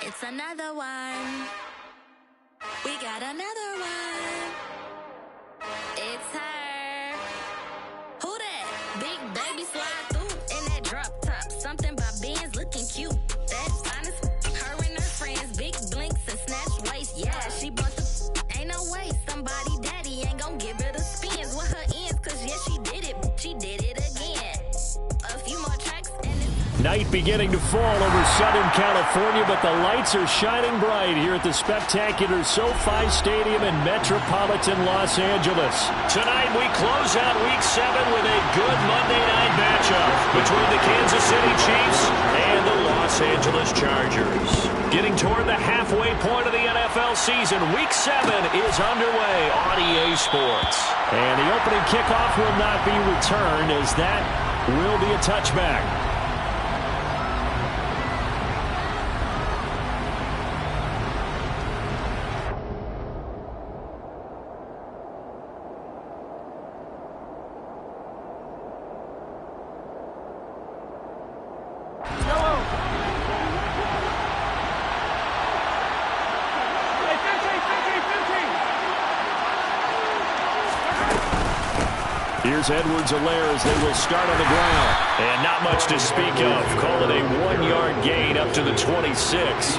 It's another one. We got another one. It's her. Who that? Big baby slide through in that drop top. Something about Benz looking cute. That's honest. Her and her friends, big blinks and snatch waist. Yeah, she bought the. Ain't no way somebody daddy ain't gon' give her the spins with her ends. Cause yeah, she did it. She did it again. A few more tracks and it's. Night beginning to fall over Southern California, but the lights are shining bright here at the spectacular SoFi Stadium in metropolitan Los Angeles. Tonight we close out Week 7 with a good Monday night matchup between the Kansas City Chiefs and the Los Angeles Chargers. Getting toward the halfway point of the NFL season, Week 7 is underway on EA Sports. And the opening kickoff will not be returned, as that will be a touchback. Here's Edwards-Helaire as they will start on the ground. And not much to speak of. Call it a 1-yard gain up to the 26.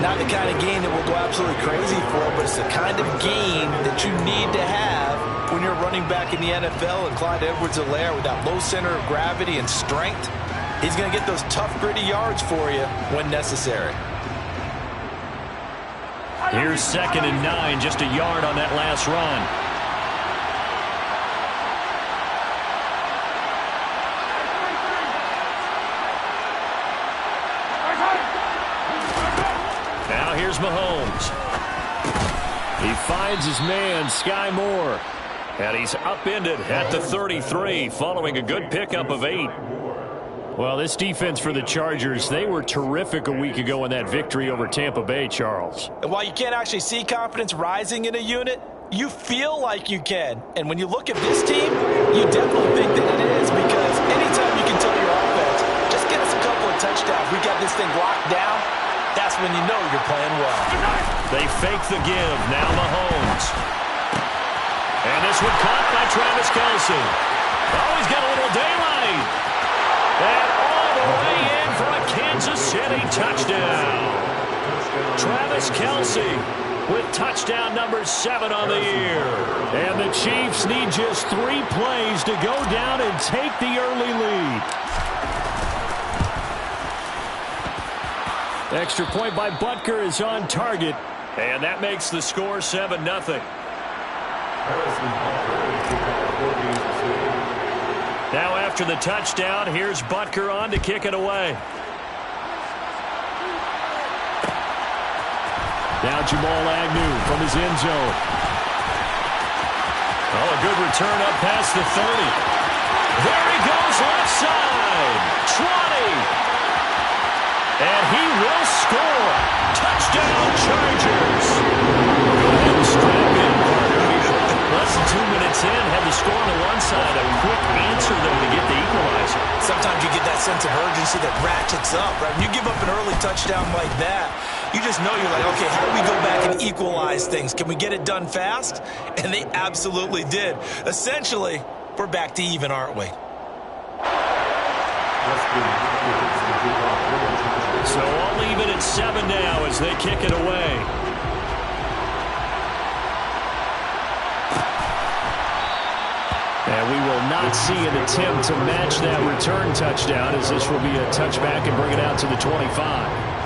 Not the kind of gain that we'll go absolutely crazy for, but it's the kind of gain that you need to have when you're running back in the NFL. And Clyde Edwards-Helaire, with that low center of gravity and strength, he's going to get those tough, gritty yards for you when necessary. Here's 2nd and 9, just a yard on that last run. Now here's Mahomes. He finds his man, Sky Moore. And he's upended at the 33 following a good pickup of 8. Well, this defense for the Chargers, they were terrific a week ago in that victory over Tampa Bay, Charles. And while you can't actually see confidence rising in a unit, you feel like you can. And when you look at this team, you definitely think that it is, because anytime you can tell your offense, just get us a couple of touchdowns, we got this thing locked down, that's when you know you're playing well. They fake the give. Now Mahomes. And this one caught by Travis Kelce. Oh, he's got a little daylight. And all the way in for a Kansas City touchdown. Travis Kelce with touchdown number 7 on the year. And the Chiefs need just 3 plays to go down and take the early lead. Extra point by Butker is on target. And that makes the score 7-0. Now after the touchdown, here's Butker on to kick it away. Now Jamal Agnew from his end zone. Oh, a good return up past the 30. There he goes left side. 20. And he will score. Touchdown, Chargers. Go ahead and strap in, partner. Less than 2 minutes in, had the score on the one side. A quick answer, though, to get the equalizer. Sometimes you get that sense of urgency that ratchets up, right? When you give up an early touchdown like that, you just know you're like, okay, how do we go back and equalize things? Can we get it done fast? And they absolutely did. Essentially, we're back to even, aren't we? So all even at 7 now as they kick it away. And we will not see an attempt to match that return touchdown, as this will be a touchback and bring it out to the 25.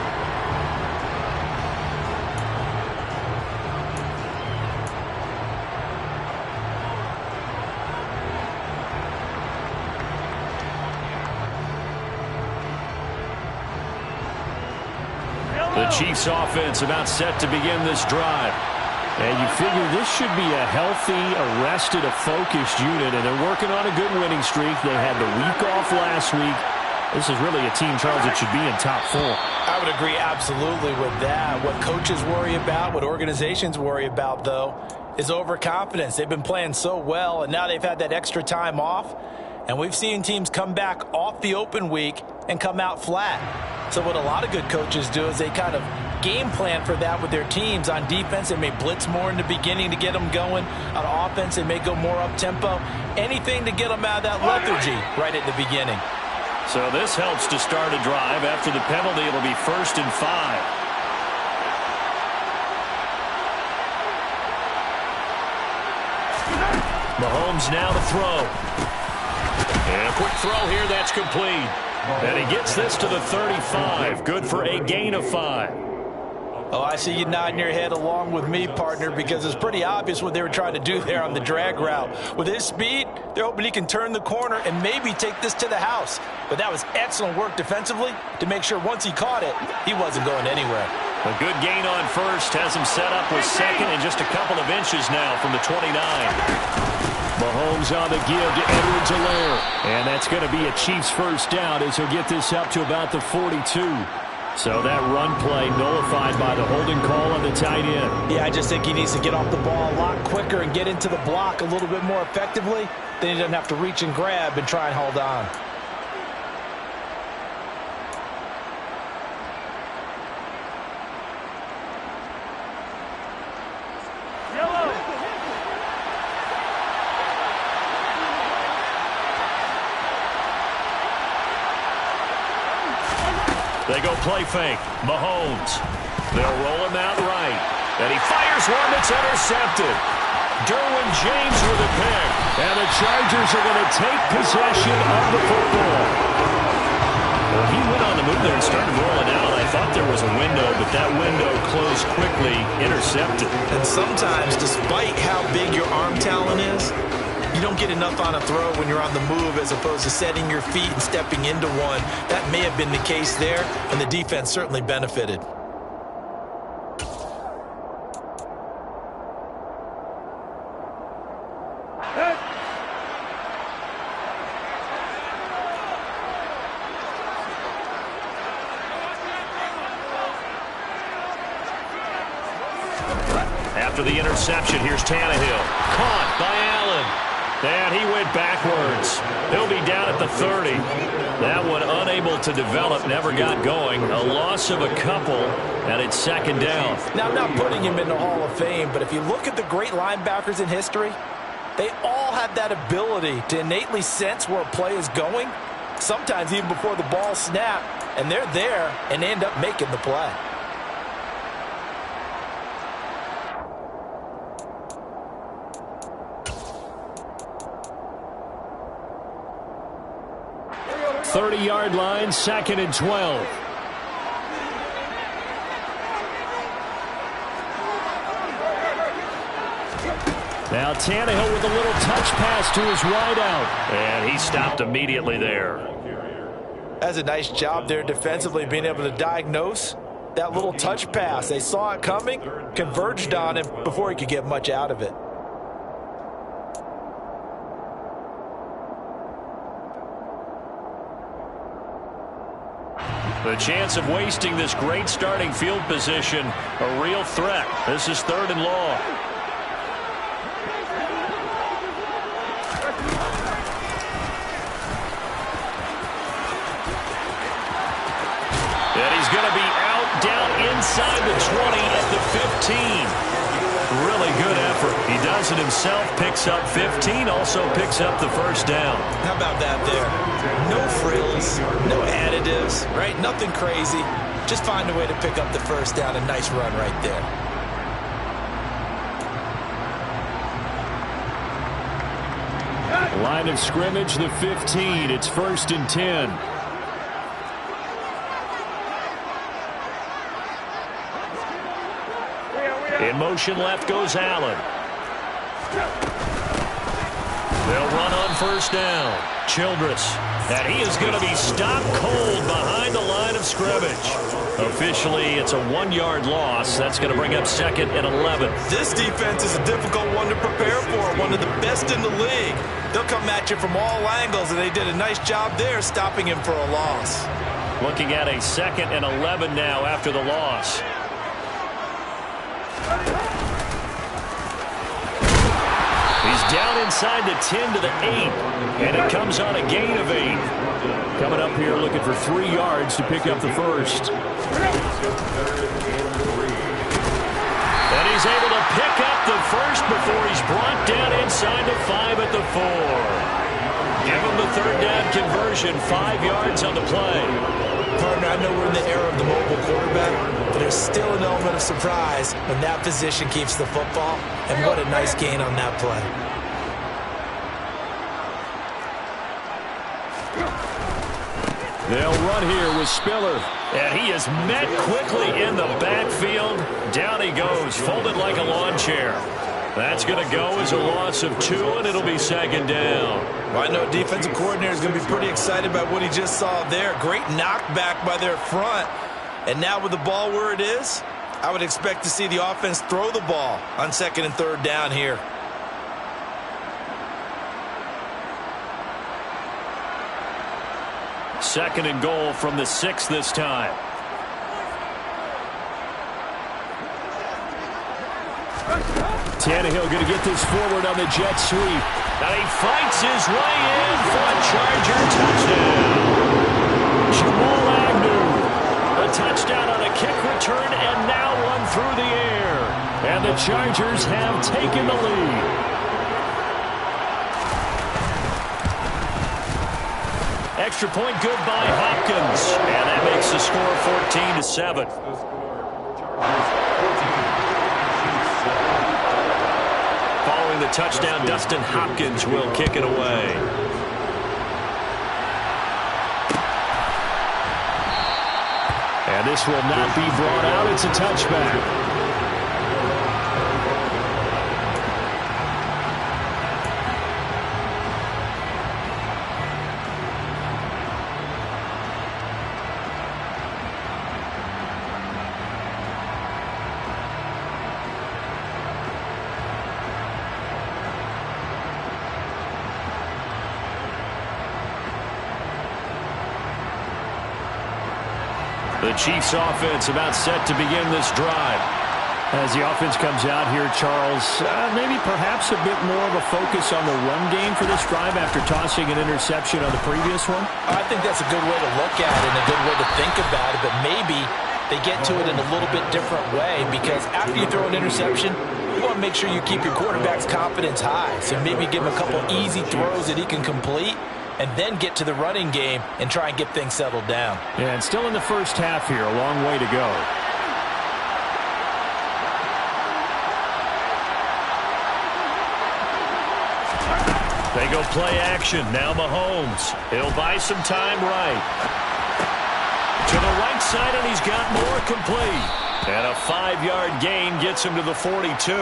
The Chiefs offense about set to begin this drive. And you figure this should be a healthy, arrested, a focused unit, and they're working on a good winning streak. They had the week off last week. This is really a team, Charles, that should be in top 4. I would agree absolutely with that. What coaches worry about, what organizations worry about, though, is overconfidence. They've been playing so well, and now they've had that extra time off. And we've seen teams come back off the open week and come out flat. So what a lot of good coaches do is they kind of game plan for that with their teams. On defense, they may blitz more in the beginning to get them going. On offense, they may go more up-tempo. Anything to get them out of that lethargy right at the beginning. So this helps to start a drive. After the penalty, it'll be 1st and 5. Mahomes now to throw. And a quick throw here, that's complete. And he gets this to the 35. Good for a gain of 5. Oh, I see you nodding your head along with me, partner, because it's pretty obvious what they were trying to do there on the drag route. With his speed, they're hoping he can turn the corner and maybe take this to the house. But that was excellent work defensively to make sure once he caught it, he wasn't going anywhere. A good gain on first has him set up with second and just a couple of inches now from the 29. Mahomes on the give to Edwards-Helaire. And that's going to be a Chiefs first down as he'll get this up to about the 42. So that run play nullified by the holding call on the tight end. Yeah, I just think he needs to get off the ball a lot quicker and get into the block a little bit more effectively. Then he doesn't have to reach and grab and try and hold on. They go play fake. Mahomes. They'll roll him out right. And he fires one that's intercepted. Derwin James with a pick. And the Chargers are going to take possession of the football. Well, he went on the move there and started rolling out. I thought there was a window, but that window closed quickly, intercepted. And sometimes, despite how big your arm talent is, you don't get enough on a throw when you're on the move as opposed to setting your feet and stepping into one. That may have been the case there, and the defense certainly benefited. After the interception, here's Tannehill. Caught by Allen. And he went backwards. He'll be down at the 30. That one unable to develop, never got going. A loss of a couple, and it's second down. Now, I'm not putting him in the Hall of Fame, but if you look at the great linebackers in history, they all have that ability to innately sense where a play is going, sometimes even before the ball snapped, and they're there and end up making the play. Thirty-yard line, 2nd and 12. Now Tannehill with a little touch pass to his wideout. And he stopped immediately there. That's a nice job there defensively, being able to diagnose that little touch pass. They saw it coming, converged on him before he could get much out of it. The chance of wasting this great starting field position, a real threat. This is 3rd and long. And he's going to be out down inside the 20 at the 15. Really good effort. He does it himself, picks up 15, also picks up the first down. How about that there? No frills, no additives, right? Nothing crazy. Just find a way to pick up the first down. A nice run right there. Line of scrimmage, the 15. It's 1st and 10. In motion left goes Allen. They'll run on first down. Childress. And he is going to be stopped cold behind the line of scrimmage. Officially, it's a 1-yard loss. That's going to bring up 2nd and 11. This defense is a difficult one to prepare for. One of the best in the league. They'll come at you from all angles, and they did a nice job there stopping him for a loss. Looking at a 2nd and 11 now after the loss. He's down inside the 10 to the 8, and it comes on a gain of 8. Coming up here, looking for 3 yards to pick up the first. And he's able to pick up the first before he's brought down inside the 5 at the 4. Give him the third down conversion, 5 yards on the play. Partner, I know we're in the era of the mobile quarterback, but there's still an element of surprise when that position keeps the football, and what a nice gain on that play. They'll run here with Spiller. And he is met quickly in the backfield. Down he goes, folded like a lawn chair. That's going to go as a loss of 2, and it'll be second down. Well, I know a defensive coordinator is going to be pretty excited about what he just saw there. Great knockback by their front. And now with the ball where it is, I would expect to see the offense throw the ball on second and third down here. Second and goal from the 6 this time. Tannehill going to get this forward on the jet sweep. And he fights his way in for a Charger touchdown. Jamal Agnew. A touchdown on a kick return and now one through the air. And the Chargers have taken the lead. Extra point good by Hopkins. And that makes the score 14-7. Following the touchdown, Dustin Hopkins will kick it away. And this will not be brought out. It's a touchback. The Chiefs offense about set to begin this drive. As the offense comes out here, Charles, maybe perhaps a bit more of a focus on the run game for this drive after tossing an interception on the previous one? I think that's a good way to look at it and a good way to think about it, but maybe they get to it in a little bit different way, because after you throw an interception, you want to make sure you keep your quarterback's confidence high. So maybe give him a couple easy throws that he can complete, and then get to the running game and try and get things settled down. Yeah, and still in the first half here, a long way to go. They go play action. Now Mahomes. He'll buy some time right. To the right side, and he's got more complete. And a 5-yard gain gets him to the 42.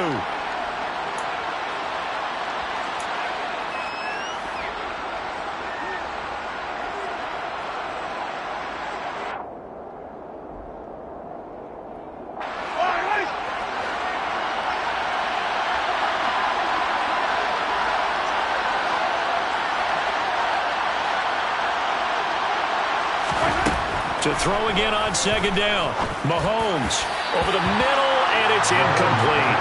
To throw again on second down. Mahomes over the middle, and it's incomplete.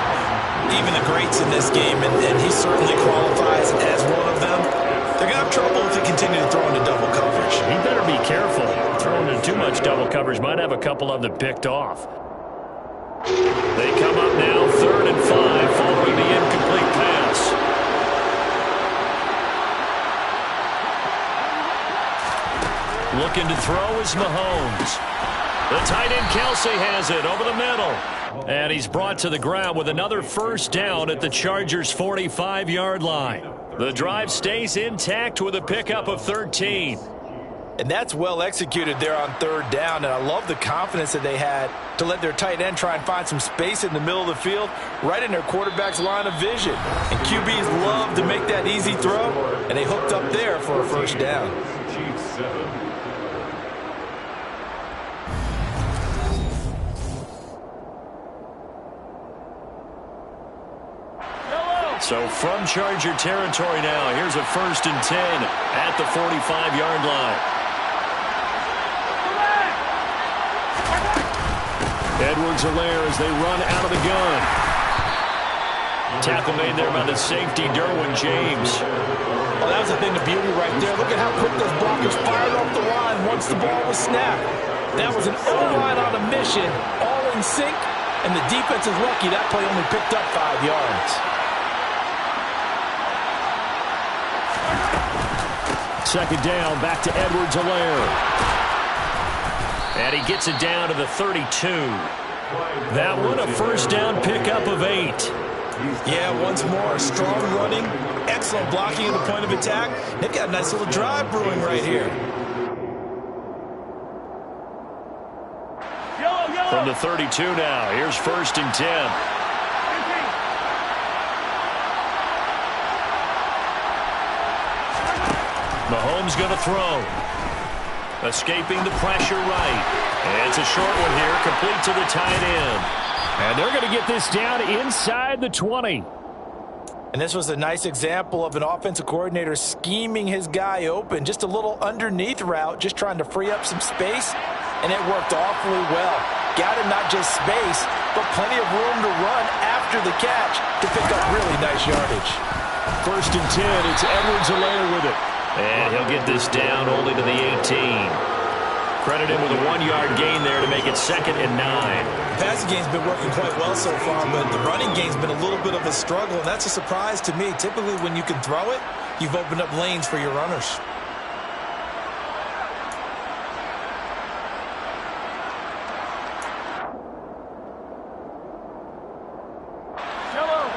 Even the greats in this game, and he certainly qualifies as one of them, they're going to have trouble if they continue to throw into double coverage. He better be careful. Throwing into too much double coverage might have a couple of them picked off. They come up now, 3rd and 5, following the incomplete pass. Looking to throw is Mahomes. The tight end Kelce has it over the middle. And he's brought to the ground with another first down at the Chargers' 45-yard line. The drive stays intact with a pickup of 13. And that's well executed there on 3rd down. And I love the confidence that they had to let their tight end try and find some space in the middle of the field, right in their quarterback's line of vision. And QBs love to make that easy throw, and they hooked up there for a first down. So from Charger territory now, here's a 1st and 10 at the 45-yard line. Edwards-Helaire as they run out of the gun. Tackle made there by the safety, Derwin James. Well, that was the thing, the beauty right there. Look at how quick those blockers fired off the line. once the ball was snapped. That was an O-line on a mission, all in sync, and the defense is lucky that play only picked up 5 yards. Second down, back to Edwards-Helaire. And he gets it down to the 32. That one a first down pickup of 8. Yeah, once more, strong running, excellent blocking at the point of attack. They've got a nice little drive brewing right here. From the 32 now, here's 1st and 10. Mahomes going to throw. Escaping the pressure right. And it's a short one here, complete to the tight end. And they're going to get this down inside the 20. And this was a nice example of an offensive coordinator scheming his guy open. Just a little underneath route, just trying to free up some space. And it worked awfully well. Got him not just space, but plenty of room to run after the catch to pick up really nice yardage. 1st and 10, it's Edwards-Helaire with it. And he'll get this down only to the 18. Credit him with a 1-yard gain there to make it 2nd and 9. The passing game's been working quite well so far, but the running game's been a little bit of a struggle, and that's a surprise to me. Typically, when you can throw it, you've opened up lanes for your runners.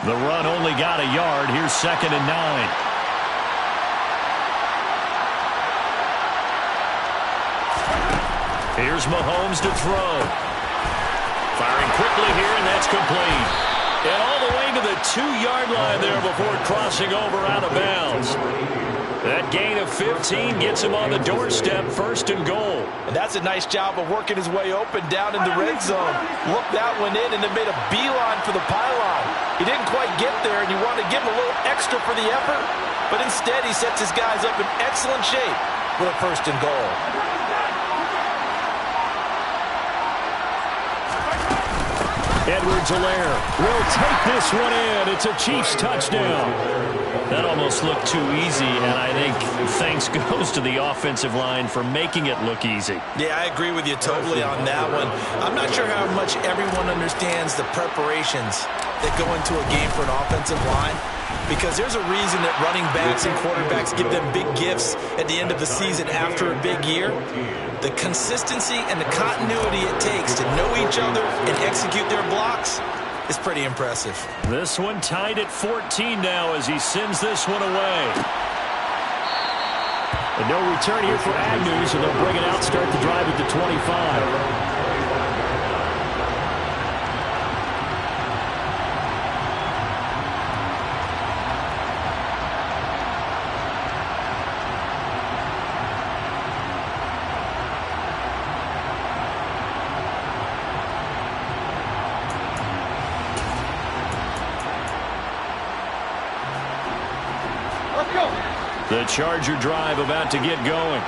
The run only got a yard. Here's 2nd and 9. Here's Mahomes to throw. Firing quickly here, and that's complete. And all the way to the 2-yard line there before crossing over out of bounds. That gain of 15 gets him on the doorstep, 1st and goal. And that's a nice job of working his way open down in the red zone. Looked that one in and then made a beeline for the pylon. He didn't quite get there, and you want to give him a little extra for the effort. But instead, he sets his guys up in excellent shape with a 1st and goal. Edwards-Helaire will take this one in. It's a Chiefs touchdown. That almost looked too easy, and I think thanks goes to the offensive line for making it look easy. Yeah, I agree with you totally on that one. I'm not sure how much everyone understands the preparations that go into a game for an offensive line, because there's a reason that running backs and quarterbacks give them big gifts at the end of the season after a big year. The consistency and the continuity it takes to know each other and execute their blocks is pretty impressive. This one tied at 14 now as he sends this one away. And no return here for Agnew, so they'll bring it out, start the drive at the 25. The Charger drive about to get going.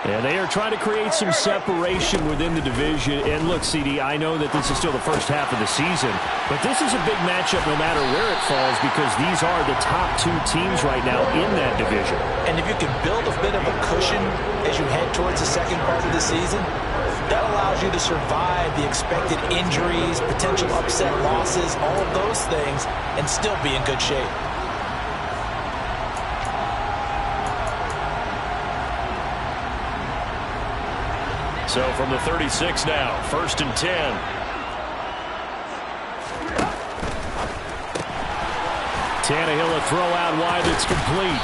And they are trying to create some separation within the division. And look, CD, I know that this is still the first half of the season, but this is a big matchup no matter where it falls because these are the top 2 teams right now in that division. And if you can build a bit of a cushion as you head towards the second part of the season, that allows you to survive the expected injuries, potential upset losses, all of those things, and still be in good shape. So from the 36 now, 1st and 10. Tannehill a throw out wide that's complete.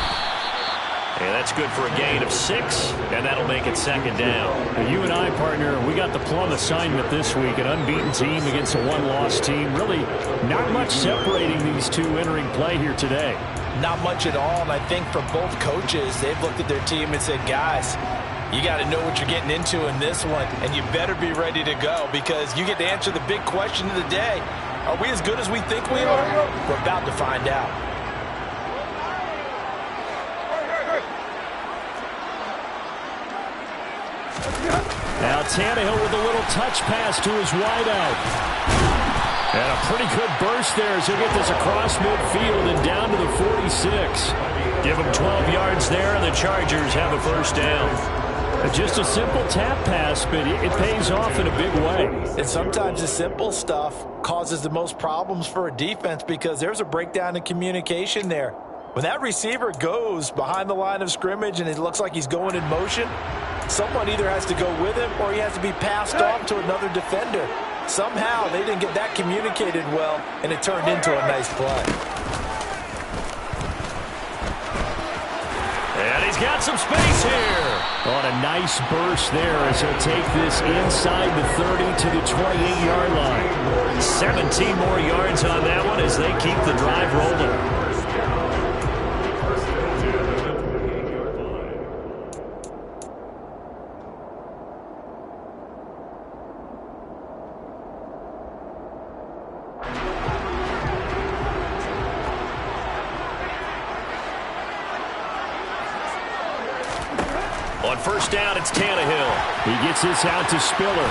And that's good for a gain of 6, and that'll make it 2nd down. Now, you and I, partner, we got the plum assignment this week, an unbeaten team against a one-loss team. Really not much separating these two entering play here today. Not much at all, and I think for both coaches, they've looked at their team and said, guys, you got to know what you're getting into in this one, and you better be ready to go because you get to answer the big question of the day. Are we as good as we think we are? We're about to find out. Now Tannehill with a little touch pass to his wideout. And a pretty good burst there as he'll get this across midfield and down to the 46. Give him 12 yards there, and the Chargers have a first down. Just a simple tap pass, but it pays off in a big way. And sometimes the simple stuff causes the most problems for a defense because there's a breakdown in communication there. When that receiver goes behind the line of scrimmage and it looks like he's going in motion, someone either has to go with him or he has to be passed off to another defender. Somehow they didn't get that communicated well, and it turned into a nice play. And he's got some space here. On a nice burst there as he'll take this inside the 30 to the 28-yard line. 17 more yards on that one as they keep the drive rolling. On first down, it's Tannehill. He gets this out to Spiller.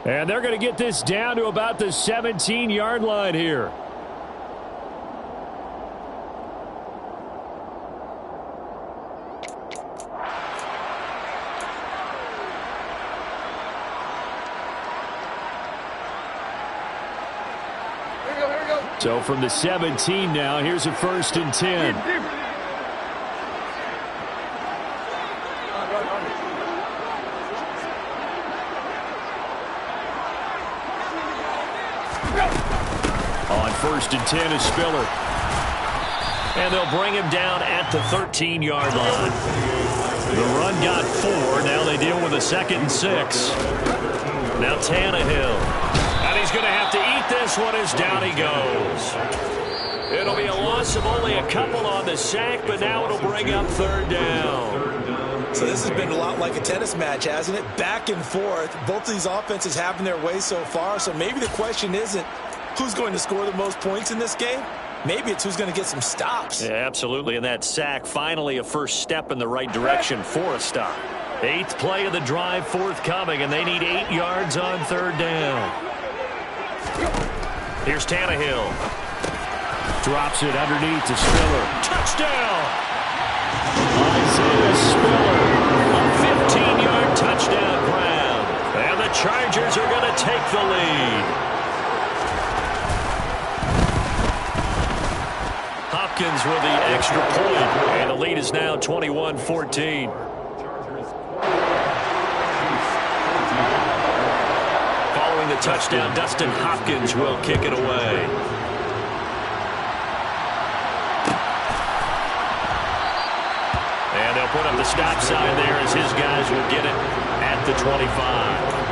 And they're going to get this down to about the 17-yard line here. Here we go. So from the 17 now, here's a 1st and 10. On 1st and 10 is Spiller. And they'll bring him down at the 13-yard line. The run got 4. Now they deal with a 2nd and 6. Now Tannehill. And he's going to have to eat this one as down he goes. It'll be a loss of only a couple on the sack, but now it'll bring up 3rd down. So this has been a lot like a tennis match, hasn't it? Back and forth. Both of these offenses having their way so far. So maybe the question isn't who's going to score the most points in this game. Maybe it's who's going to get some stops. Yeah, absolutely. And that sack, finally a first step in the right direction for a stop. 8th play of the drive forthcoming, and they need 8 yards on 3rd down. Here's Tannehill. Drops it underneath to Spiller. Touchdown! Isaiah Spiller. A 15-yard touchdown grab. And the Chargers are going to take the lead. Hopkins with the extra point, and the lead is now 21-14. Following the touchdown, Dustin Hopkins will kick it away. And they'll put up the stop sign there as his guys will get it at the 25.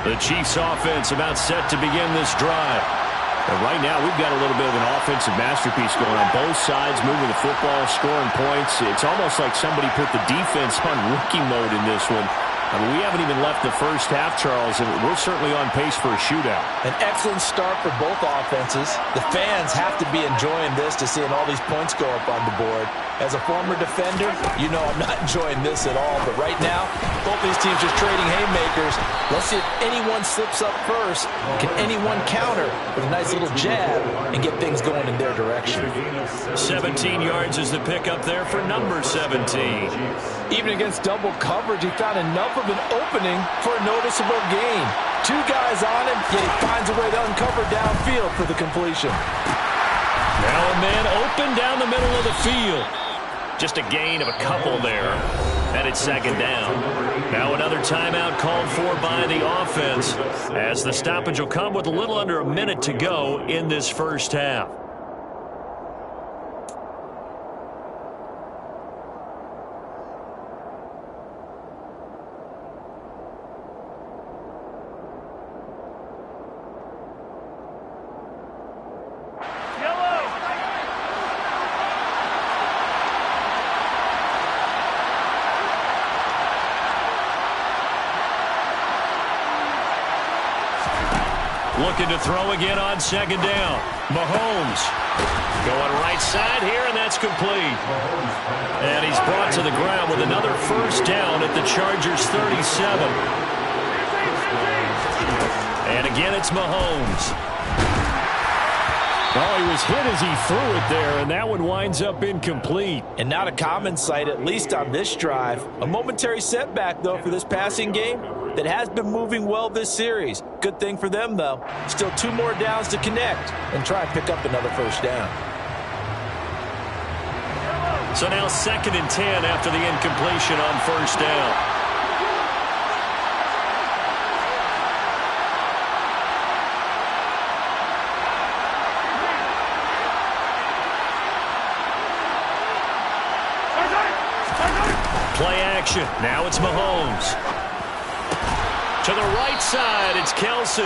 The Chiefs offense about set to begin this drive. And right now we've got a little bit of an offensive masterpiece going on both sides, moving the football, scoring points. It's almost like somebody put the defense on rookie mode in this one. I mean, we haven't even left the first half, Charles, and we're certainly on pace for a shootout. An excellent start for both offenses. The fans have to be enjoying this to seeing all these points go up on the board. As a former defender, you know I'm not enjoying this at all. But right now, both these teams just trading haymakers. Let's see if anyone slips up first. Can anyone counter with a nice little jab and get things going in their direction? 17 yards is the pickup there for number 17. Even against double coverage, he found enough of an opening for a noticeable gain. 2 guys on him, yet he finds a way to uncover downfield for the completion. Now a man open down the middle of the field. Just a gain of a couple there. And it's 2nd down. Now another timeout called for by the offense as the stoppage will come with a little under a minute to go in this first half. Looking to throw again on second down. Mahomes going right side here, and that's complete. And he's brought to the ground with another first down at the Chargers' 37. And again, it's Mahomes. Oh, he was hit as he threw it there, and that one winds up incomplete. And not a common sight, at least on this drive. A momentary setback, though, for this passing game that has been moving well this series. Good thing for them, though. Still 2 more downs to connect and try and pick up another first down. So now 2nd and 10 after the incompletion on first down. Play action. Now it's Mahomes. To the right side, it's Kelsey.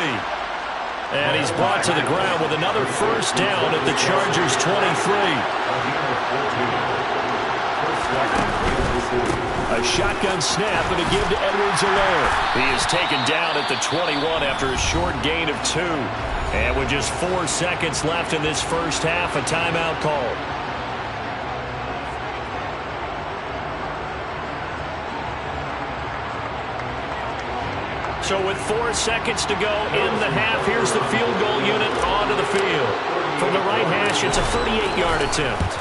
And he's brought to the ground with another first down at the Chargers' 23. A shotgun snap and a give to Edwards-Helaire. He is taken down at the 21 after a short gain of 2. And with just 4 seconds left in this first half, a timeout call. So with 4 seconds to go in the half, here's the field goal unit onto the field. From the right hash, it's a 38-yard attempt.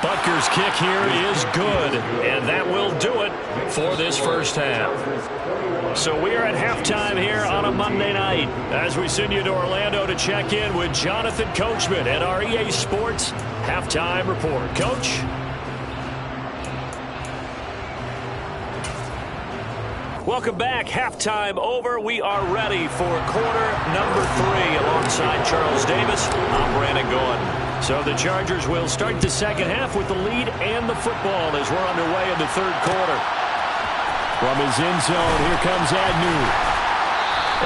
Butker's kick here is good, and that will do it for this first half. So we are at halftime here on a Monday night as we send you to Orlando to check in with Jonathan Coachman at our EA Sports Halftime Report. Coach? Welcome back. Halftime over. We are ready for quarter number 3 alongside Charles Davis. I'm Brandon Gaudin. So the Chargers will start the second half with the lead and the football as we're underway in the third quarter. From his end zone, here comes Agnew.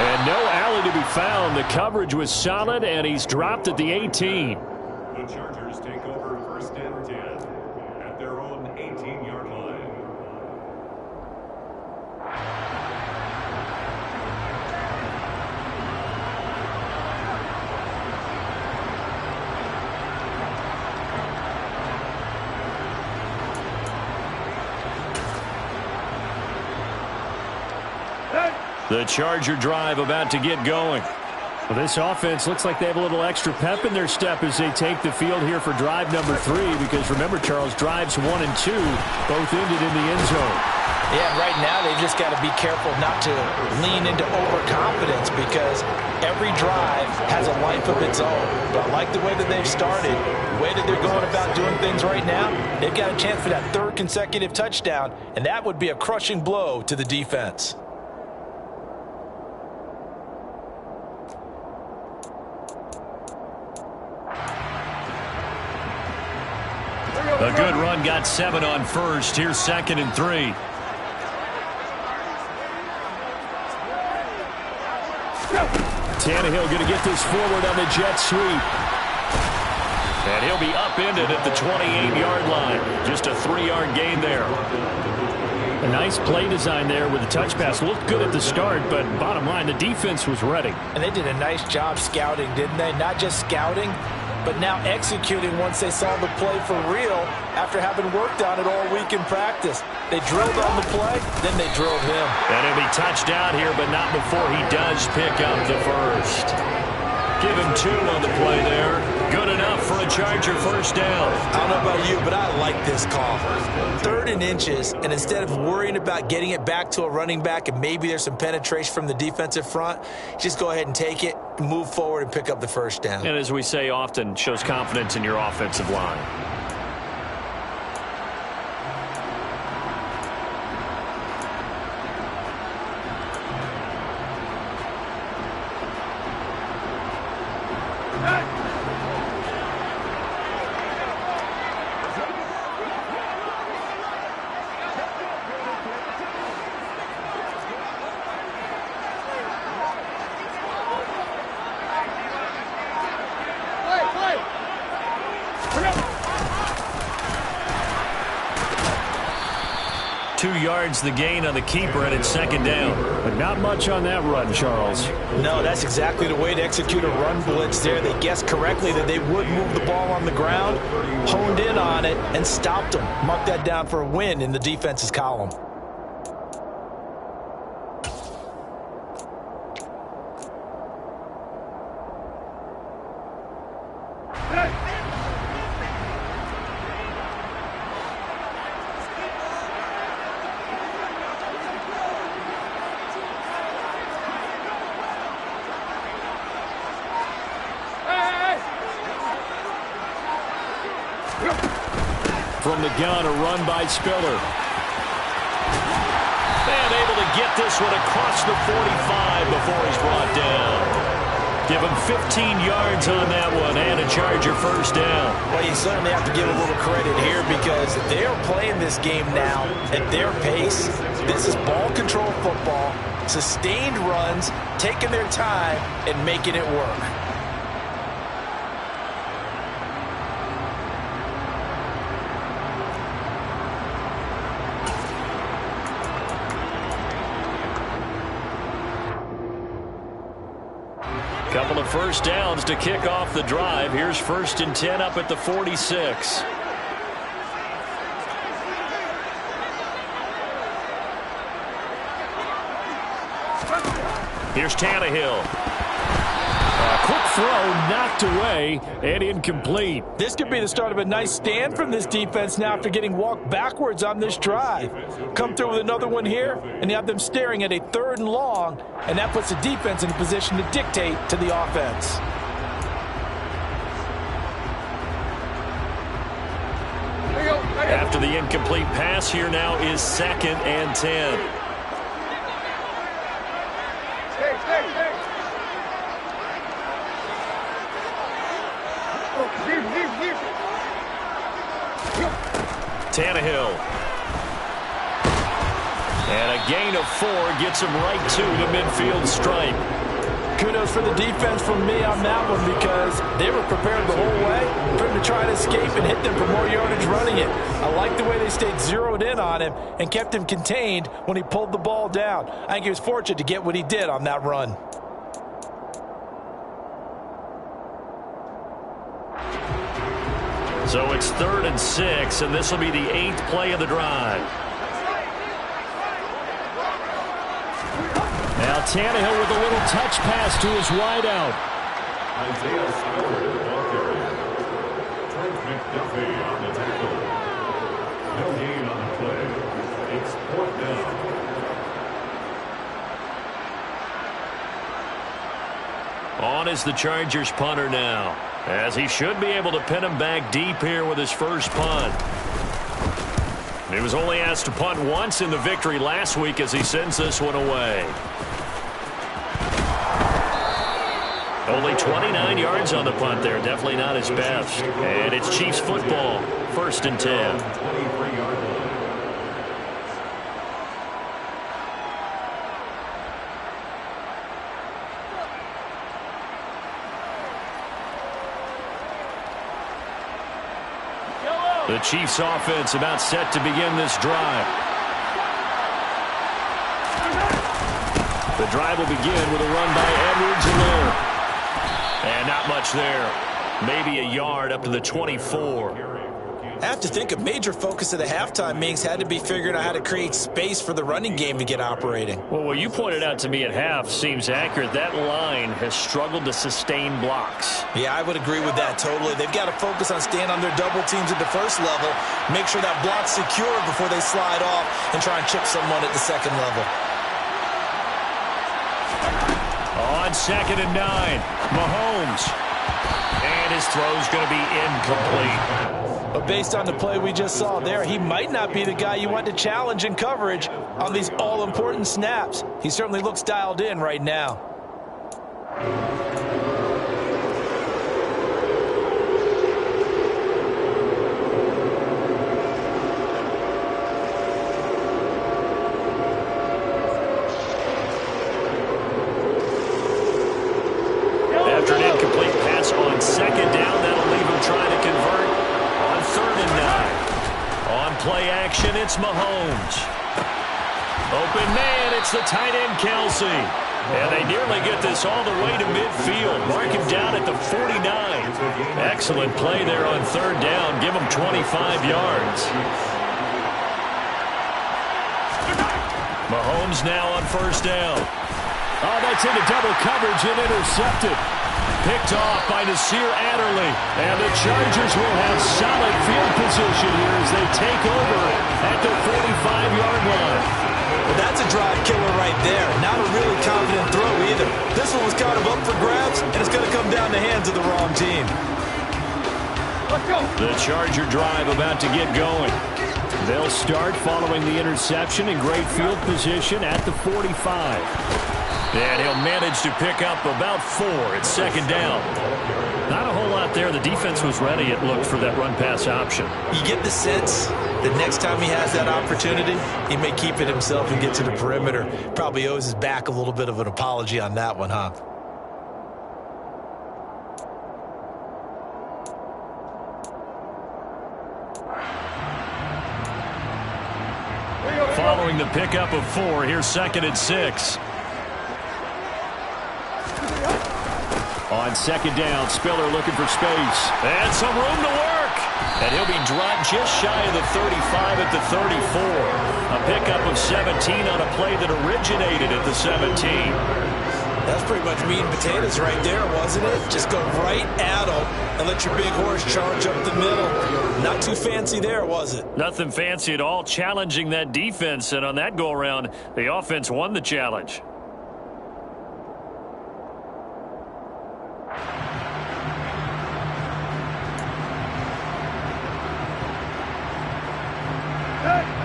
And no alley to be found. The coverage was solid, and he's dropped at the 18. The Chargers take over 1st and 10 at their own 18-yard line. The Charger drive about to get going. Well, this offense looks like they have a little extra pep in their step as they take the field here for drive number 3, because remember, Charles, drives 1 and 2 both ended in the end zone. Yeah, right now they've just got to be careful not to lean into overconfidence, because every drive has a life of its own. But I like the way that they've started, the way that they're going about doing things right now. They've got a chance for that 3rd consecutive touchdown, and that would be a crushing blow to the defense. A good run, got 7 on first. Here's 2nd and 3. Tannehill going to get this forward on the jet sweep. And he'll be upended at the 28-yard line. Just a 3-yard gain there. A nice play design there with the touch pass. Looked good at the start, but bottom line, the defense was ready. And they did a nice job scouting, didn't they? Not just scouting, but now executing once they saw the play for real after having worked on it all week in practice. They drilled on the play, then they drilled him. And he'll be touched down here, but not before he does pick up the first. Give him 2 on the play there. Good enough for a Charger first down. I don't know about you, but I like this call. 3rd and inches, and instead of worrying about getting it back to a running back and maybe there's some penetration from the defensive front, just go ahead and take it, move forward, and pick up the first down. And as we say often, shows confidence in your offensive line. 2 yards the gain on the keeper, and it's second down. But not much on that run, Charles. No, that's exactly the way to execute a run blitz there. They guessed correctly that they would move the ball on the ground, honed in on it, and stopped them. Mark that down for a win in the defense's column. From the gun, a run by Spiller. And able to get this one across the 45 before he's brought down. Give him 15 yards on that one and a Charger first down. Well, you certainly have to give a little credit here because they're playing this game now at their pace. This is ball control football, sustained runs, taking their time and making it work. Couple of first downs to kick off the drive. Here's 1st and 10 up at the 46. Here's Tannehill. Quick throw, knocked away, and incomplete. This could be the start of a nice stand from this defense now after getting walked backwards on this drive. Come through with another one here, and you have them staring at a 3rd and long, and that puts the defense in a position to dictate to the offense. After the incomplete pass, here now is 2nd and 10. Tannehill. And a gain of 4 gets him right to the midfield stripe. Kudos for the defense from me on that one because they were prepared the whole way for him to try to escape and hit them for more yardage running it. I like the way they stayed zeroed in on him and kept him contained when he pulled the ball down. I think he was fortunate to get what he did on that run. So it's 3rd and 6, and this will be the 8th play of the drive. Now Tannehill with a little touch pass to his wideout. Isaiah Spiller, the ball carrier. Trent McDuffie on the tackle. No gain on the play. It's 4th down. On is the Chargers punter now, as he should be able to pin him back deep here with his first punt. He was only asked to punt once in the victory last week as he sends this one away. Only 29 yards on the punt there. Definitely not his best. And it's Chiefs football. 1st and 10. 23-yard line. The Chiefs offense about set to begin this drive. The drive will begin with a run by Edwards-Helaire. And not much there. Maybe a yard up to the 24. I have to think a major focus of the halftime meetings had to be figuring out how to create space for the running game to get operating. Well, what you pointed out to me at half seems accurate. That line has struggled to sustain blocks. Yeah, I would agree with that totally. They've got to focus on staying on their double teams at the first level, make sure that block's secure before they slide off and try and chip someone at the second level. On 2nd and 9, Mahomes. And his throw's going to be incomplete. But based on the play we just saw there, he might not be the guy you want to challenge in coverage on these all-important snaps. He certainly looks dialed in right now. After an incomplete pass on 2nd down, that'll leave him trying to convert on 3rd and 9. On play action, it's Mahomes. It's the tight end, Kelsey. And they nearly get this all the way to midfield. Mark him down at the 49. Excellent play there on third down. Give him 25 yards. Mahomes now on first down. Oh, that's into double coverage and intercepted. Picked off by Nasir Adderley. And the Chargers will have solid field position here as they take over at the 45-yard line. Well, that's a drive killer right there. Not a really confident throw either. This one was kind of up for grabs, and it's going to come down the hands of the wrong team. Let's go. The Charger drive about to get going. They'll start following the interception in great field position at the 45. And he'll manage to pick up about 4 at second down. Not a whole lot there. The defense was ready, it looked, for that run-pass option. You get the sense that next time he has that opportunity, he may keep it himself and get to the perimeter. Probably owes his back a little bit of an apology on that one, huh? Following the pickup of 4, here's 2nd and 6. On second down, Spiller looking for space. And some room to work. And he'll be dropped just shy of the 35 at the 34. A pickup of 17 on a play that originated at the 17. That's pretty much meat and potatoes right there, wasn't it? Just go right at him and let your big horse charge up the middle. Not too fancy there, was it? Nothing fancy at all, challenging that defense. And on that go-around, the offense won the challenge.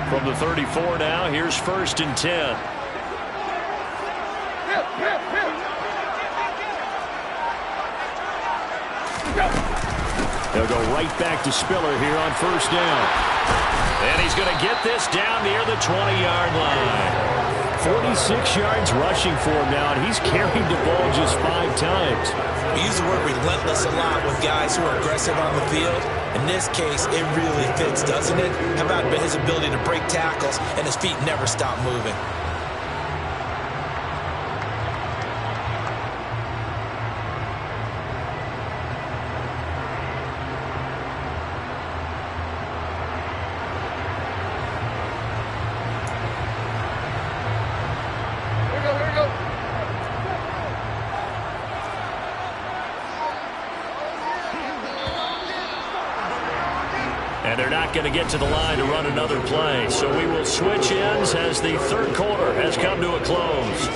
From the 34 now, here's 1st and 10. They'll go right back to Spiller here on first down. And he's going to get this down near the 20-yard line. 46 yards rushing for him now, and he's carried the ball just 5 times. We use the word relentless a lot with guys who are aggressive on the field. In this case, it really fits, doesn't it? How about his ability to break tackles and his feet never stop moving? And they're not going to get to the line to run another play. So we will switch ends as the third quarter has come to a close.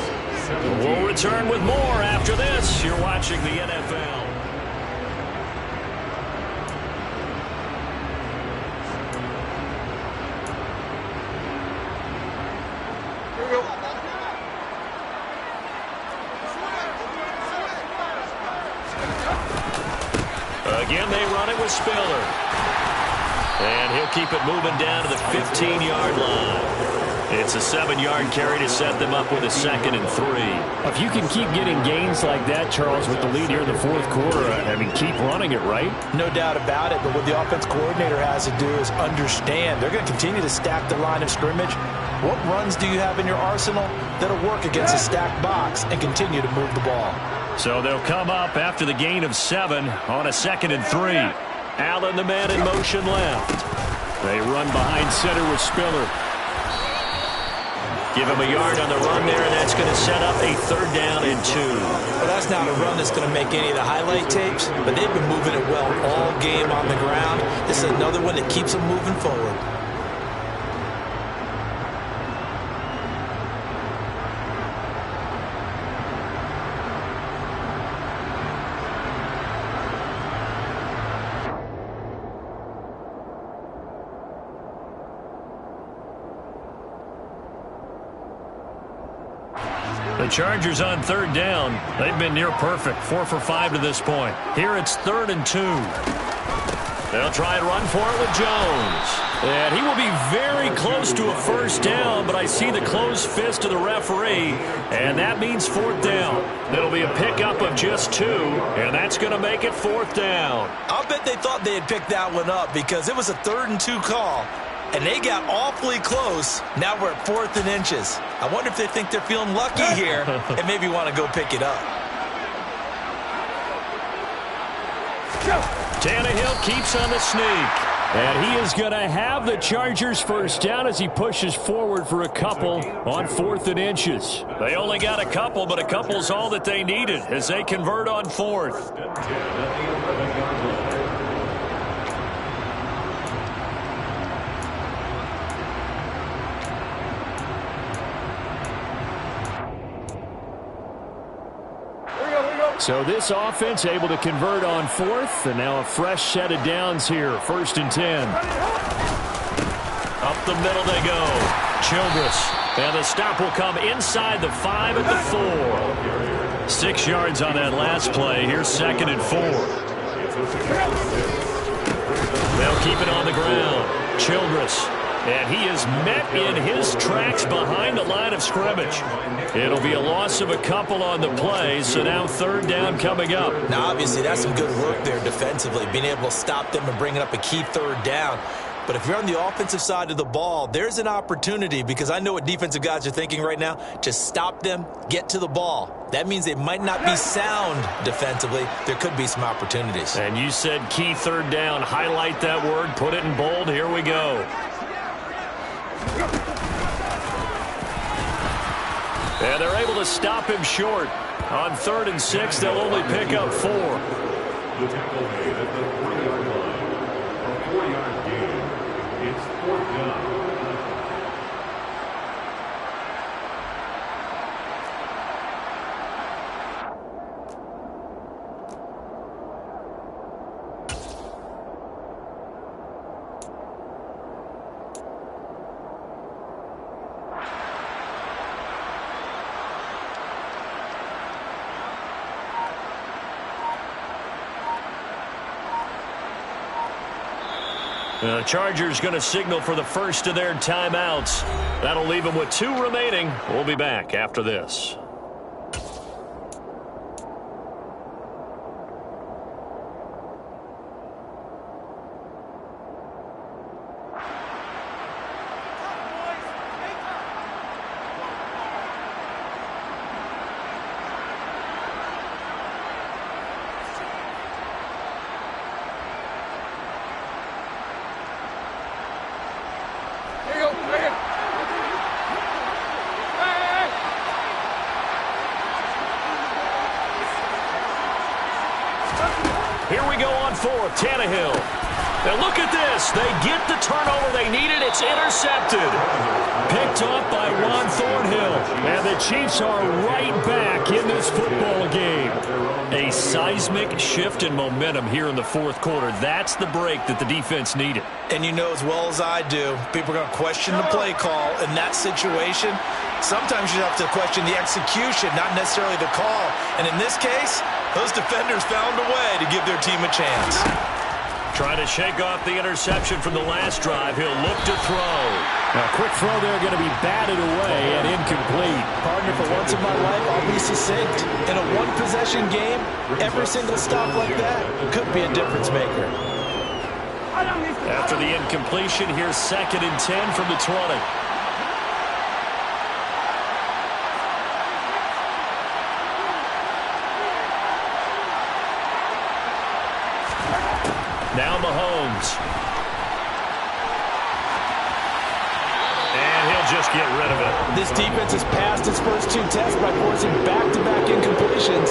We'll return with more after this. You're watching the NFL. Again, they run it with Spiller. And he'll keep it moving down to the 15-yard line. It's a 7-yard carry to set them up with a 2nd and 3. If you can keep getting gains like that, Charles, with the lead here in the fourth quarter, I mean, keep running it, right? No doubt about it, but what the offense coordinator has to do is understand they're going to continue to stack the line of scrimmage. What runs do you have in your arsenal that'll work against a stacked box and continue to move the ball? So they'll come up after the gain of 7 on a 2nd and 3. Allen, the man in motion left. They run behind center with Spiller. Give him a yard on the run there, and that's going to set up a 3rd down and 2. Well, that's not a run that's going to make any of the highlight tapes, but they've been moving it well all game on the ground. This is another one that keeps them moving forward. The Chargers on 3rd down. They've been near perfect, 4 for 5 to this point. Here it's 3rd and 2. They'll try and run for it with Jones. And he will be very close to a 1st down, but I see the closed fist of the referee, and that means 4th down. It'll be a pickup of just 2, and that's going to make it 4th down. I'll bet they thought they had picked that one up because it was a 3rd and 2 call. And they got awfully close. Now we're at 4th and inches. I wonder if they think they're feeling lucky here and maybe want to go pick it up. Tannehill keeps on the sneak. And he is going to have the Chargers first down as he pushes forward for a couple on 4th and inches. They only got a couple, but a couple's all that they needed as they convert on 4th. So this offense able to convert on 4th, and now a fresh set of downs here, 1st and 10. Up the middle they go. Childress. And the stop will come inside the 5 at the 4. 6 yards on that last play. Here's 2nd and 4. They'll keep it on the ground. Childress. And he is met in his tracks behind the line of scrimmage. It'll be a loss of a couple on the play, so now 3rd down coming up. Now, obviously, that's some good work there defensively, being able to stop them and bringing up a key 3rd down. But if you're on the offensive side of the ball, there's an opportunity, because I know what defensive guys are thinking right now, to stop them, get to the ball. That means they might not be sound defensively. There could be some opportunities. And you said key 3rd down. Highlight that word. Put it in bold. Here we go. And they're able to stop him short. On 3rd and 6, they'll only pick up 4. The tackle made at the 3-yard line. A 4-yard gain. It's 4th down. The Chargers going to signal for the first of their timeouts. That'll leave them with 2 remaining. We'll be back after this. Here we go on 4th. Tannehill. Now look at this. They get the turnover they needed. It's intercepted. Picked off by Juan Thornhill. And the Chiefs are right back in this football game. A seismic shift in momentum here in the 4th quarter. That's the break that the defense needed. And you know as well as I do, people are going to question the play call in that situation. Sometimes you have to question the execution, not necessarily the call. And in this case, those defenders found a way to give their team a chance. Trying to shake off the interception from the last drive. He'll look to throw. A quick throw there going to be batted away and incomplete. Partner, for once in my life, I'll be succinct. In a one-possession game, every single stop like that could be a difference maker. After the incompletion, here's 2nd and 10 from the 20. Now Mahomes. And he'll just get rid of it. This defense has passed its first 2 tests by forcing back-to-back incompletions.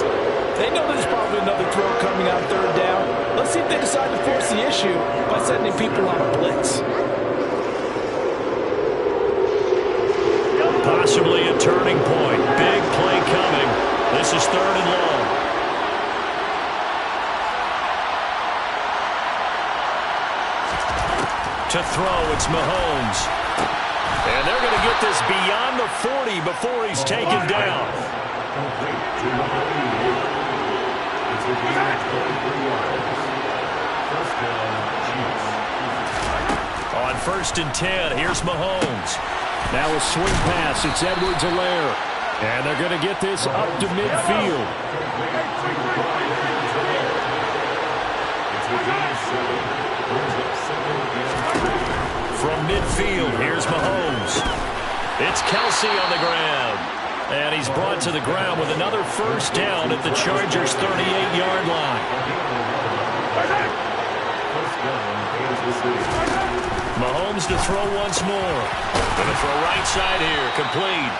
They know there's probably another throw coming on 3rd down. Let's see if they decide to force the issue by sending people on a blitz. Possibly a turning point. Big play coming. This is 3rd and long. To throw, it's Mahomes. And they're going to get this beyond the 40 before he's taken down. On 1st and 10, here's Mahomes. Now a swing pass, it's Edwards-Helaire. And they're going to get this up to midfield. From midfield. midfield. Here's Mahomes. It's Kelsey on the ground. And he's brought to the ground with another first down at the Chargers' 38-yard line. Mahomes to throw once more. Going to throw right side here. Complete.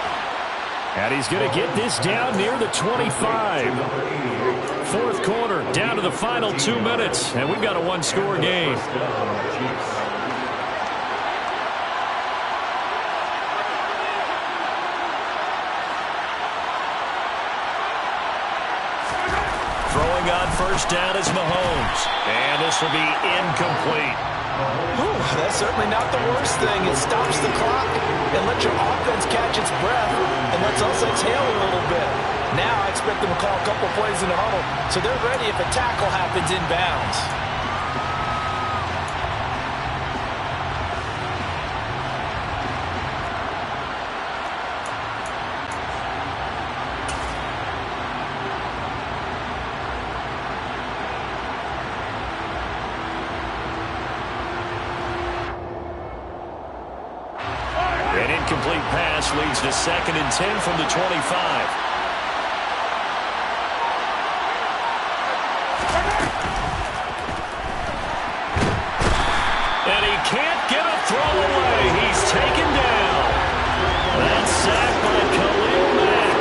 And he's going to get this down near the 25. Fourth quarter, down to the final 2 minutes. And we've got a one-score game. Throwing on first down is Mahomes. And this will be incomplete. Ooh, that's certainly not the worst thing. It stops the clock and lets your offense catch its breath and lets us exhale a little bit. Now I expect them to call a couple plays in the huddle so they're ready if a tackle happens inbounds. An incomplete pass leads to 2nd and 10 from the 25. And he can't get a throw away. He's taken down. That's sacked by Khalil Mack.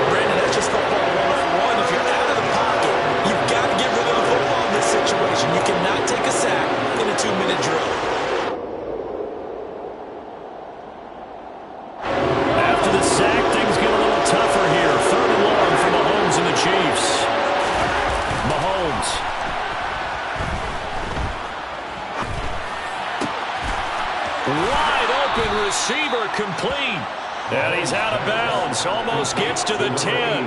Brandon, that's just football 101. If you're out of the pocket, you've got to get rid of the football in this situation. You cannot take a sack in a 2-minute drill. After the sack, things get a little tougher here. 3rd and long for Mahomes and the Chiefs. Mahomes. Wide open receiver complete. And he's out of bounds. Almost gets to the 10.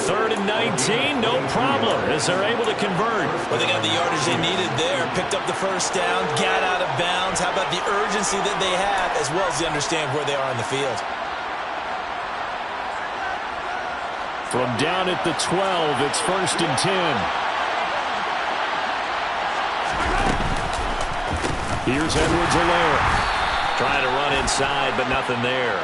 3rd and 19, no problem, as they're able to convert. Well, they got the yardage they needed there. Picked up the first down, got out of bounds. How about the urgency that they have, as well as they understand where they are on the field? From down at the 12, it's 1st and 10. Here's Edwards-Helaire. Trying to run inside, but nothing there.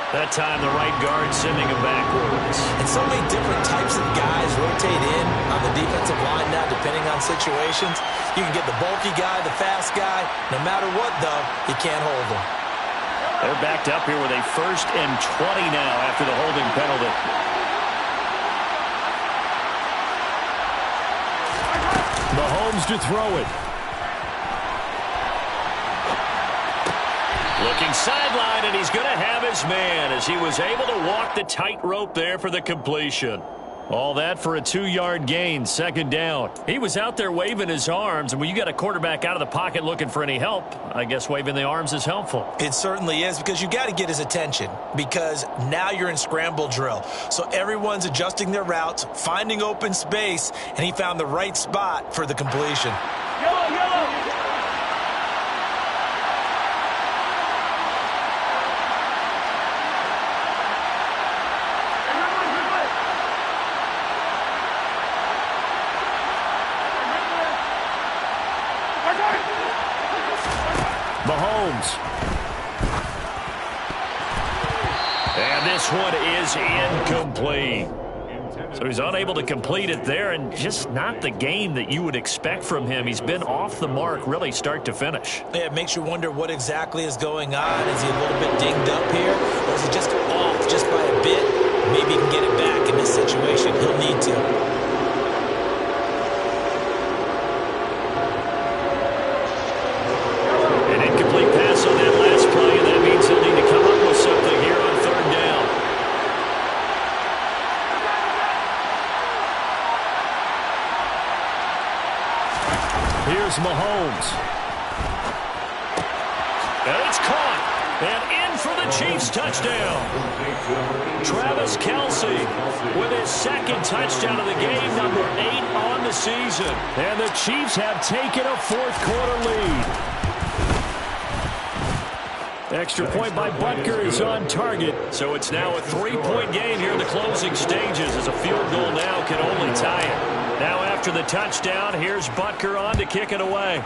That time, the right guard sending him backwards. And so many different types of guys rotate in on the defensive line now, depending on situations. You can get the bulky guy, the fast guy. No matter what, though, you can't hold them. They're backed up here with a 1st and 20 now after the holding penalty. Mahomes to throw it. Looking sideline, and he's going to have his man as he was able to walk the tightrope there for the completion. All that for a 2-yard gain, 2nd down. He was out there waving his arms, and when you got a quarterback out of the pocket looking for any help, I guess waving the arms is helpful. It certainly is, because you got to get his attention, because now you're in scramble drill. So everyone's adjusting their routes, finding open space, and he found the right spot for the completion. Yellow, yellow! Mahomes. And this one is incomplete. So he's unable to complete it there, and just not the game that you would expect from him. He's been off the mark really start to finish. Yeah, it makes you wonder what exactly is going on. Is he a little bit dinged up here, or is he just off just by a bit? Maybe he can get it back in this situation. He'll need to. Mahomes. And it's caught. And in for the Chiefs touchdown. Travis Kelce with his 2nd touchdown of the game, number 8 on the season. And the Chiefs have taken a 4th quarter lead. Extra point by Butker is on target. So it's now a 3-point game here in the closing stages, as a field goal now can only tie it. Now after the touchdown, here's Butker on to kick it away.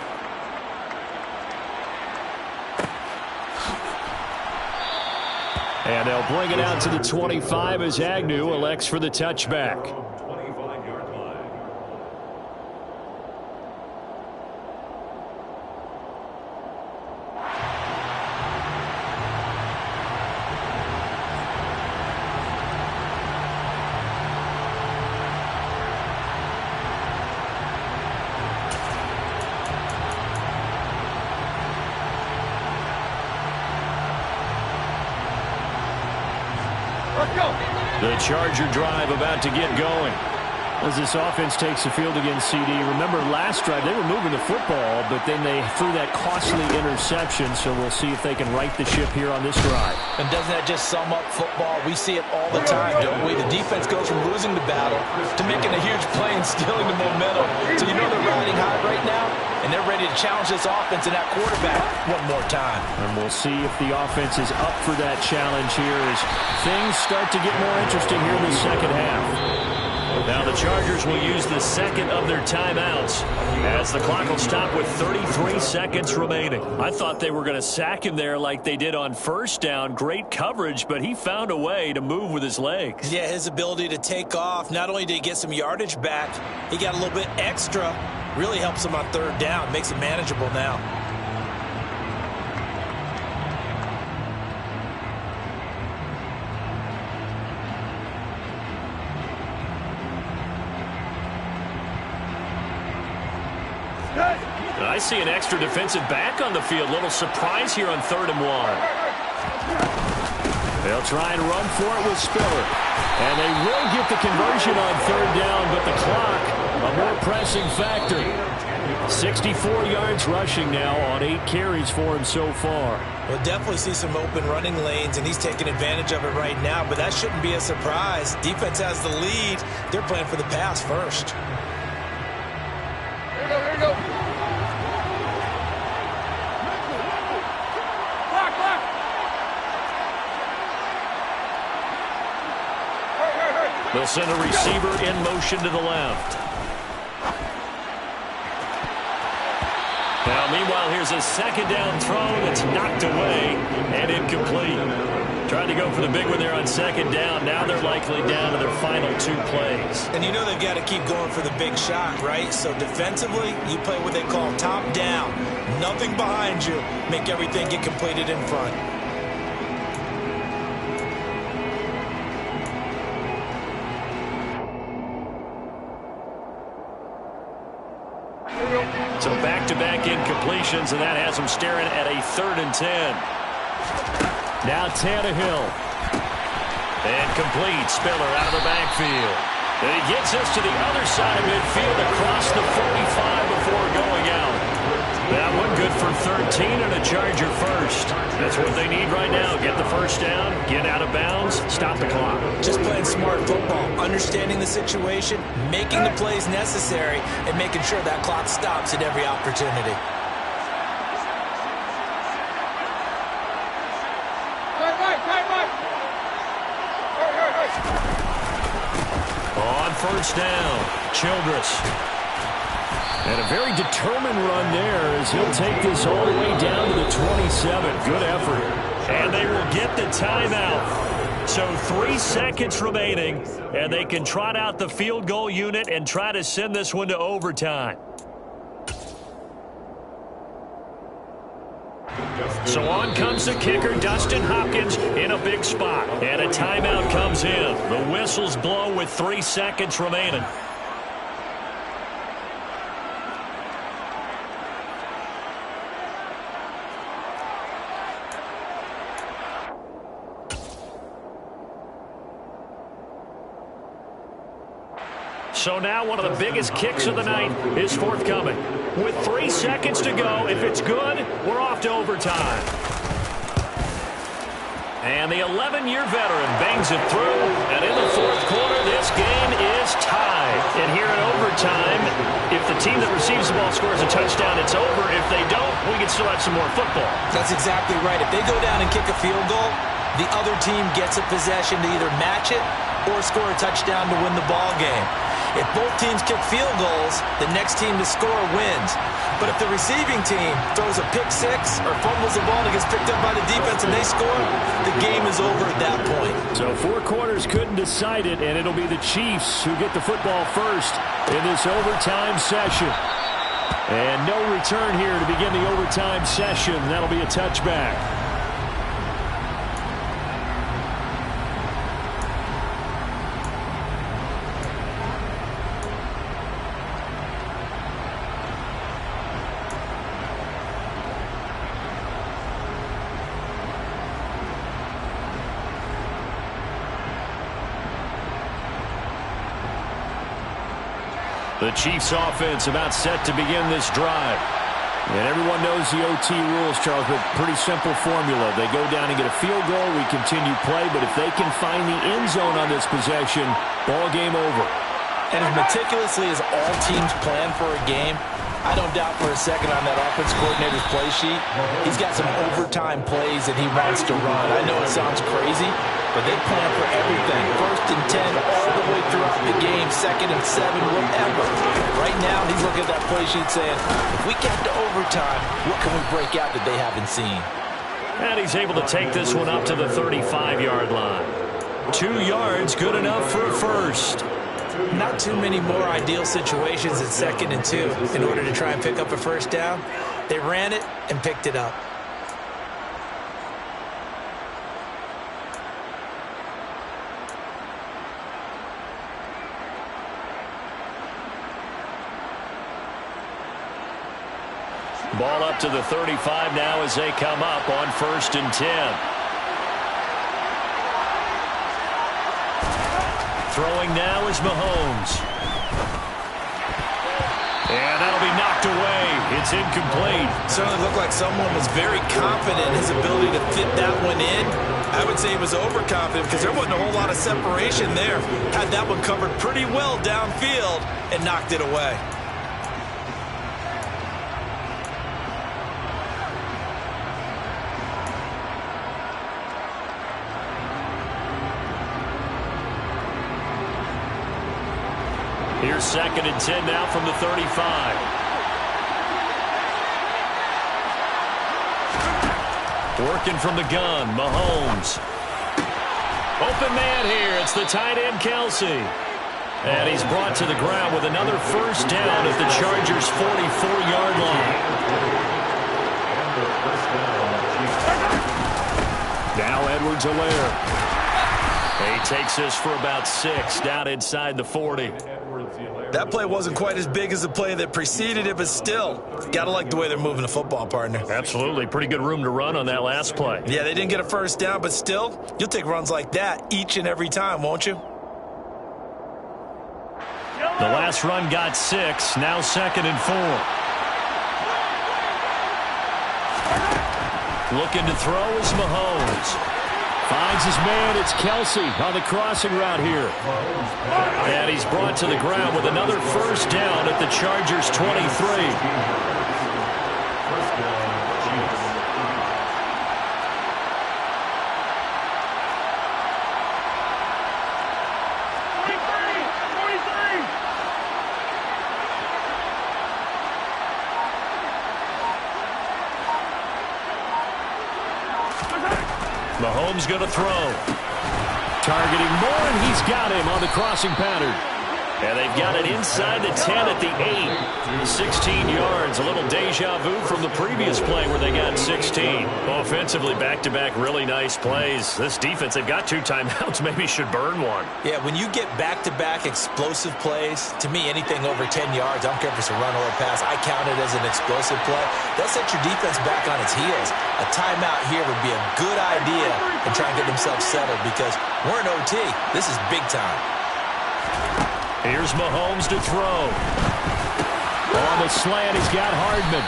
And they'll bring it out to the 25 as Agnew elects for the touchback. 25-yard line. The Charger drive about to get going. As this offense takes the field against CD. Remember last drive they were moving the football, but then they threw that costly interception, so we'll see if they can right the ship here on this drive. And doesn't that just sum up football? We see it all the time, don't we? The defense goes from losing the battle to making a huge play and stealing the momentum. So you know they're riding high right now, and they're ready to challenge this offense and that quarterback one more time. And we'll see if the offense is up for that challenge here as things start to get more interesting here in the second half. Now the Chargers will use the second of their timeouts as the clock will stop with 33 seconds remaining. I thought they were going to sack him there like they did on first down. Great coverage, but he found a way to move with his legs. Yeah, his ability to take off, not only did he get some yardage back, he got a little bit extra. Really helps him on third down, makes it manageable now. I see an extra defensive back on the field. Little surprise here on 3rd and 1. They'll try and run for it with Spiller. And they will get the conversion on 3rd down, but the clock, a more pressing factor. 64 yards rushing now on 8 carries for him so far. We'll definitely see some open running lanes, and he's taking advantage of it right now, but that shouldn't be a surprise. Defense has the lead. They're playing for the pass first. Here we go. They'll send a receiver in motion to the left. Now, meanwhile, here's a second down throw that's knocked away and incomplete. Tried to go for the big one there on second down. Now they're likely down to their final 2 plays. And you know they've got to keep going for the big shot, right? So defensively, you play what they call top down. Nothing behind you. Make everything get completed in front. So back-to-back incompletions, and that has them staring at a 3rd and 10. Now Tannehill. And complete. Spiller out of the backfield. And he gets us to the other side of midfield across the 45 before going out. That one good for 13 and a Charger first. That's what they need right now. Get the first down, get out of bounds, stop the clock. Just playing smart football, understanding the situation, making the plays necessary, and making sure that clock stops at every opportunity. On first down, Childress. And a very determined run there as he'll take this all the way down to the 27. Good effort. And they will get the timeout. So 3 seconds remaining, and they can trot out the field goal unit and try to send this one to overtime. So on comes the kicker, Dustin Hopkins, in a big spot. And a timeout comes in. The whistles blow with 3 seconds remaining. So now one of the biggest kicks of the night is forthcoming. With 3 seconds to go, if it's good, we're off to overtime. And the 11-year veteran bangs it through. And in the 4th quarter, this game is tied. And here in overtime, if the team that receives the ball scores a touchdown, it's over. If they don't, we can still have some more football. That's exactly right. If they go down and kick a field goal, the other team gets a possession to either match it or score a touchdown to win the ball game. If both teams kick field goals, the next team to score wins. But if the receiving team throws a pick six or fumbles the ball and it gets picked up by the defense and they score, the game is over at that point. So 4 quarters couldn't decide it, and it'll be the Chiefs who get the football first in this overtime session. And no return here to begin the overtime session. That'll be a touchback. The Chiefs offense about set to begin this drive. And everyone knows the OT rules, Charles, but pretty simple formula. They go down and get a field goal, we continue play, but if they can find the end zone on this possession, ball game over. And as meticulously as all teams plan for a game, I don't doubt for a second on that offense coordinator's play sheet, he's got some overtime plays that he wants to run. I know it sounds crazy, but they plan for everything. 1st and 10 all the way throughout the game, 2nd and 7, whatever. Right now, he's looking at that play sheet saying, if we get to overtime, what can we break out that they haven't seen? And he's able to take this one up to the 35-yard line. 2 yards, good enough for a first. Not too many more ideal situations at 2nd and 2 in order to try and pick up a first down. They ran it and picked it up. Ball up to the 35 now as they come up on 1st and 10. Throwing now is Mahomes. And that'll be knocked away. It's incomplete. Certainly looked like someone was very confident in his ability to fit that one in. I would say he was overconfident because there wasn't a whole lot of separation there. Had that one covered pretty well downfield and knocked it away. Here's 2nd and 10 now from the 35. Working from the gun, Mahomes. Open man here. It's the tight end, Kelce. And he's brought to the ground with another first down at the Chargers' 44-yard line. Now Edwards-Helaire. He takes this for about 6 down inside the 40. That play wasn't quite as big as the play that preceded it, but still, got to like the way they're moving the football, partner. Absolutely. Pretty good room to run on that last play. Yeah, they didn't get a first down, but still, you'll take runs like that each and every time, won't you? The last run got 6. Now 2nd and 4. Looking to throw is Mahomes. Finds his man. It's Kelce on the crossing route here. And he's brought to the ground with another first down at the Chargers' 23. Mahomes going to throw. Targeting Moore, and he's got him on the crossing pattern. And they've got it inside the 10 at the 8. 16 yards. A little deja vu from the previous play where they got 16. Offensively, back-to-back really nice plays. This defense, they've got 2 timeouts. Maybe should burn one. Yeah, when you get back-to-back explosive plays, to me, anything over 10 yards, I don't care if it's a run or a pass, I count it as an explosive play. That sets your defense back on its heels. A timeout here would be a good idea and try and get themselves settled because we're in OT. This is big time. Here's Mahomes to throw. On the slant, he's got Hardman.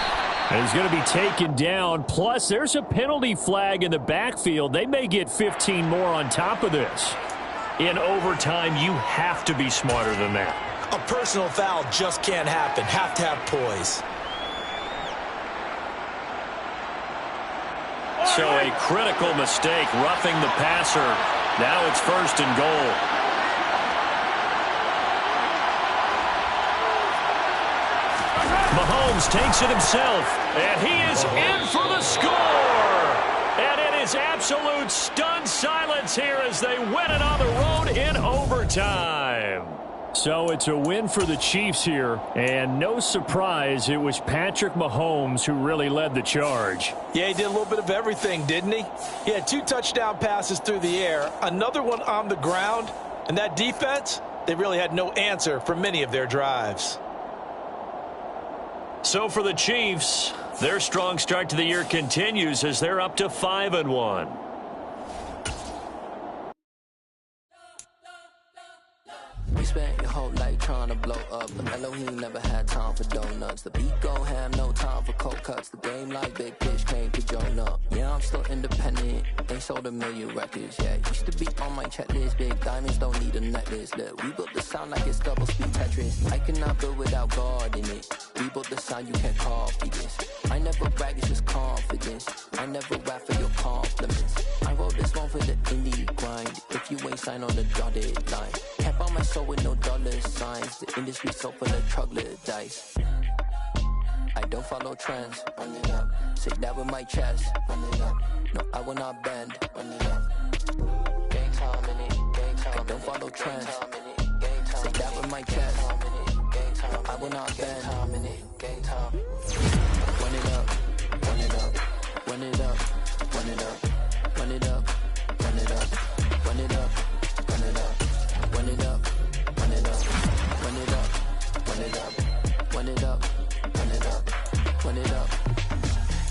And he's going to be taken down. Plus, there's a penalty flag in the backfield. They may get 15 more on top of this. In overtime, you have to be smarter than that. A personal foul just can't happen. Have to have poise. So a critical mistake, roughing the passer. Now it's 1st and goal. Mahomes takes it himself, and he is in for the score. And it is absolute stunned silence here as they win it on the road in overtime. So it's a win for the Chiefs here, and no surprise, it was Patrick Mahomes who really led the charge. Yeah, he did a little bit of everything, didn't he? He had 2 touchdown passes through the air, another one on the ground, and that defense, they really had no answer for many of their drives. So for the Chiefs, their strong start to the year continues as they're up to 5-1. We spent your whole life trying to blow up, but Elohim never had time for donuts. The beat go ham, no time for cold cuts. The game like Big Fish came to join up. Yeah, I'm still independent. They sold 1 million records. Yeah, used to be on my checklist. Big diamonds don't need a necklace. Look, we built the sound like it's double speed Tetris. I cannot build without God in it. We built the sound, you can't copy this. I never brag, it's just confidence. I never rap for your compliments. I wrote this one for the indie grind. If you ain't signed on the dotted line, can't buy my soul with no dollar signs. The industry so full of troglodytes. I don't follow trends. Run it up. Say that with my chest. Run it up. No, I will not bend. Run it up. Gang time in it. Gang time. I don't follow trends. Say that with my chest. No, I will not bend. Gang time. Run it up. Run it up. Run it up. Run it up. Run it up. Run it up. Run it up. Run it up. Run it up. Run it up. Run it up. Run it up. Run it up. Run it up. Run it up.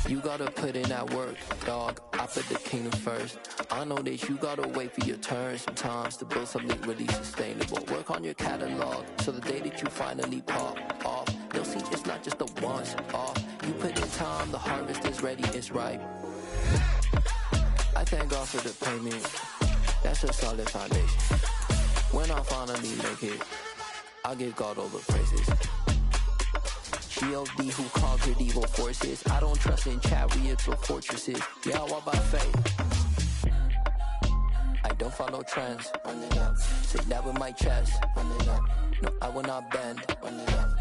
You gotta put in that work, dog. I put the kingdom first. I know that you gotta wait for your turn sometimes to build something really sustainable. Work on your catalog so the day that you finally pop off, you'll see it's not just a once off. You put in time, the harvest is ready, it's ripe. I thank God for the payment. That's a solid foundation. When I finally make it, I'll give God all the praises. G.O.D. who conquered evil forces. I don't trust in chariots or fortresses. Yeah, I walk by faith. I don't follow trends. Run it up. Say that with my chest. Run it up. No, I will not bend. Run it up.